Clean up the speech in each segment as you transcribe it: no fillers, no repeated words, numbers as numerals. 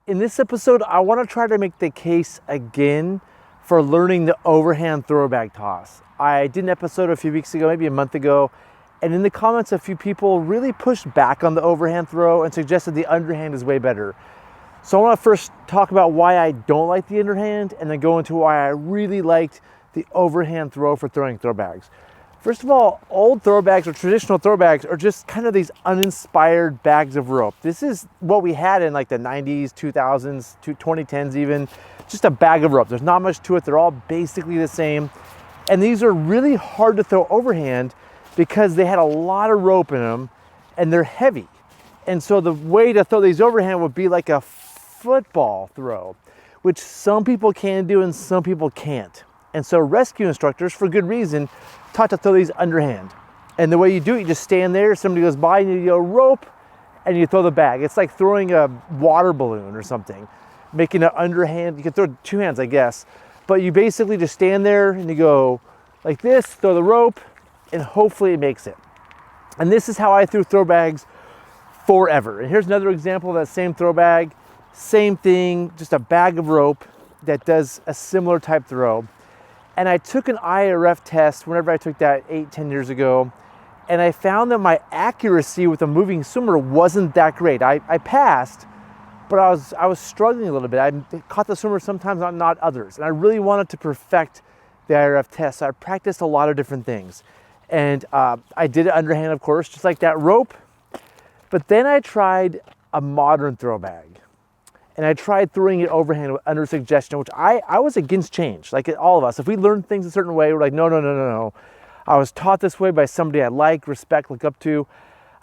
In this episode, I want to try to make the case again for learning the overhand throw bag toss. I did an episode a few weeks ago, maybe a month ago, and in the comments a few people really pushed back on the overhand throw and suggested the underhand is way better. So I want to first talk about why I don't like the underhand and then go into why I really liked the overhand throw for throwing throw bags. First of all, old throw bags or traditional throw bags are just kind of these uninspired bags of rope. This is what we had in like the 90s, 2000s, 2010s even, just a bag of rope. There's not much to it. They're all basically the same. And these are really hard to throw overhand because they had a lot of rope in them and they're heavy. And so the way to throw these overhand would be like a football throw, which some people can do and some people can't. And so rescue instructors, for good reason, taught to throw these underhand. And the way you do it, you just stand there, somebody goes by and you go rope and you throw the bag. It's like throwing a water balloon or something, making an underhand. You can throw two hands, I guess, but you basically just stand there and you go like this, throw the rope, and hopefully it makes it. And this is how I threw throw bags forever. And here's another example of that same throw bag, same thing, just a bag of rope that does a similar type throw. And I took an IRF test whenever I took that 8-10 years ago, and I found that my accuracy with a moving swimmer wasn't that great. I passed, but I was struggling a little bit. I caught the swimmer sometimes, not others. And I really wanted to perfect the IRF test. So I practiced a lot of different things. And I did it underhand, of course, just like that rope. But then I tried a modern throw bag. And I tried throwing it overhand under suggestion, which I was against change, like all of us. If we learn things a certain way, we're like, no. I was taught this way by somebody I like, respect, look up to.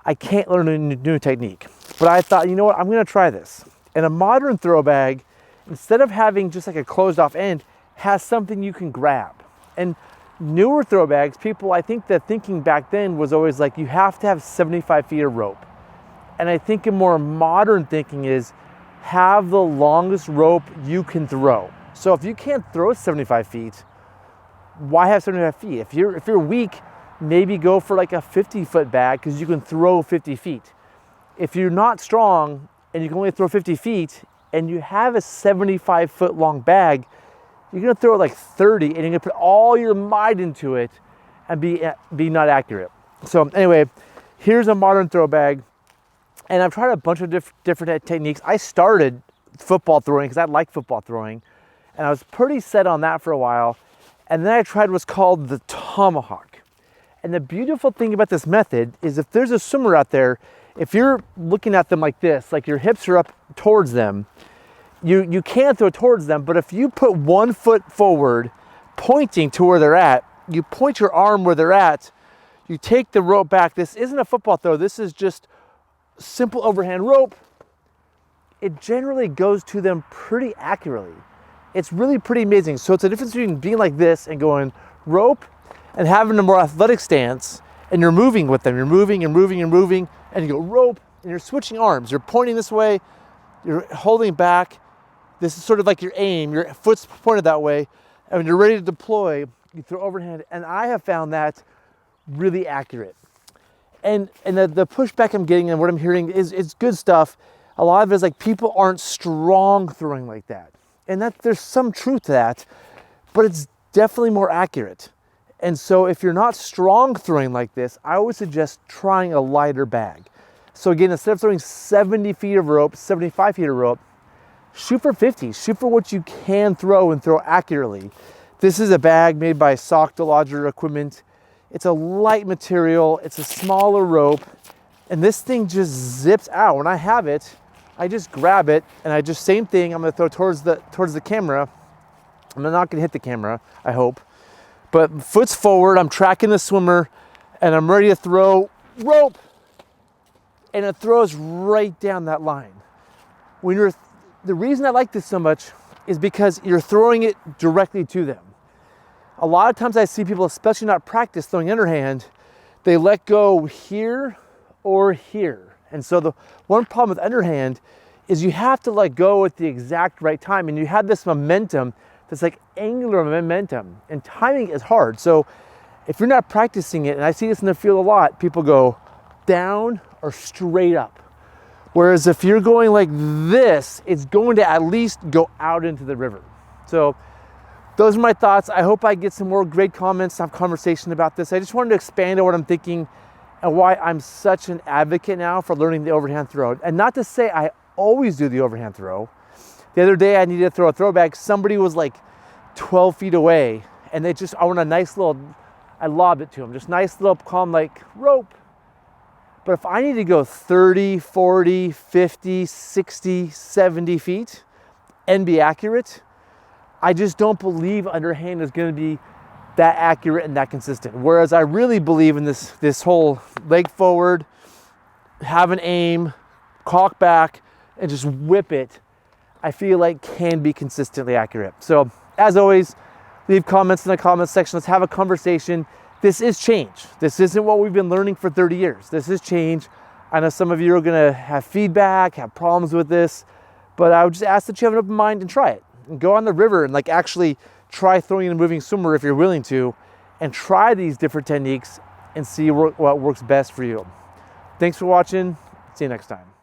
I can't learn a new technique. But I thought, you know what, I'm gonna try this. And a modern throw bag, instead of having just like a closed off end, has something you can grab. And newer throw bags, people, I think the thinking back then was always like, you have to have 75 feet of rope. And I think a more modern thinking is, have the longest rope you can throw. So if you can't throw 75 feet, why have 75 feet? If you're weak, maybe go for like a 50-foot bag because you can throw 50 feet. If you're not strong and you can only throw 50 feet and you have a 75-foot long bag, you're gonna throw it like 30 and you're gonna put all your might into it and be not accurate. So anyway, here's a modern throw bag. And I've tried a bunch of different techniques. I started football throwing because I like football throwing. And I was pretty set on that for a while. And then I tried what's called the tomahawk. And the beautiful thing about this method is if there's a swimmer out there, if you're looking at them like this, like your hips are up towards them, you can throw towards them. But if you put 1 foot forward, pointing to where they're at, you point your arm where they're at, you take the rope back. This isn't a football throw. This is just simple overhand rope. It generally goes to them pretty accurately. It's really pretty amazing. So it's a difference between being like this and going rope and having a more athletic stance and you're moving with them. You're moving and moving and moving and you go rope and you're switching arms. You're pointing this way, you're holding back. This is sort of like your aim. Your foot's pointed that way. And when you're ready to deploy, you throw overhand. And I have found that really accurate. And the pushback I'm getting and what I'm hearing is good stuff. A lot of it is like people aren't strong throwing like that. And that there's some truth to that, but it's definitely more accurate. And so if you're not strong throwing like this, I would suggest trying a lighter bag. So again, instead of throwing 70 feet of rope, 75 feet of rope, shoot for 50. Shoot for what you can throw and throw accurately. This is a bag made by Sock Lodger Equipment. It's a light material, it's a smaller rope, and this thing just zips out. When I have it, I just grab it, and I just, same thing, I'm gonna throw towards the camera. I'm not gonna hit the camera, I hope. But foot's forward, I'm tracking the swimmer, and I'm ready to throw rope. And it throws right down that line. The reason I like this so much is because you're throwing it directly to them. A lot of times I see people, especially not practice throwing underhand, they let go here or here. And so the one problem with underhand is you have to let go at the exact right time. And you have this momentum that's like angular momentum, and timing is hard. So if you're not practicing it, and I see this in the field a lot, people go down or straight up. Whereas if you're going like this, it's going to at least go out into the river. So those are my thoughts. I hope I get some more great comments, have conversation about this. I just wanted to expand on what I'm thinking and why I'm such an advocate now for learning the overhand throw. And not to say I always do the overhand throw. The other day I needed to throw a throwback. Somebody was like 12 feet away and I want a nice little, I lobbed it to them. Just nice little calm like rope. But if I need to go 30, 40, 50, 60, 70 feet and be accurate, I just don't believe underhand is going to be that accurate and that consistent. Whereas I really believe in this whole leg forward, have an aim, cock back, and just whip it, I feel like can be consistently accurate. So as always, leave comments in the comments section. Let's have a conversation. This is change. This isn't what we've been learning for 30 years. This is change. I know some of you are gonna have feedback, have problems with this, but I would just ask that you have an open mind and try it. And go on the river and like actually try throwing a moving swimmer if you're willing to, and try these different techniques and see what works best for you. Thanks for watching. See you next time.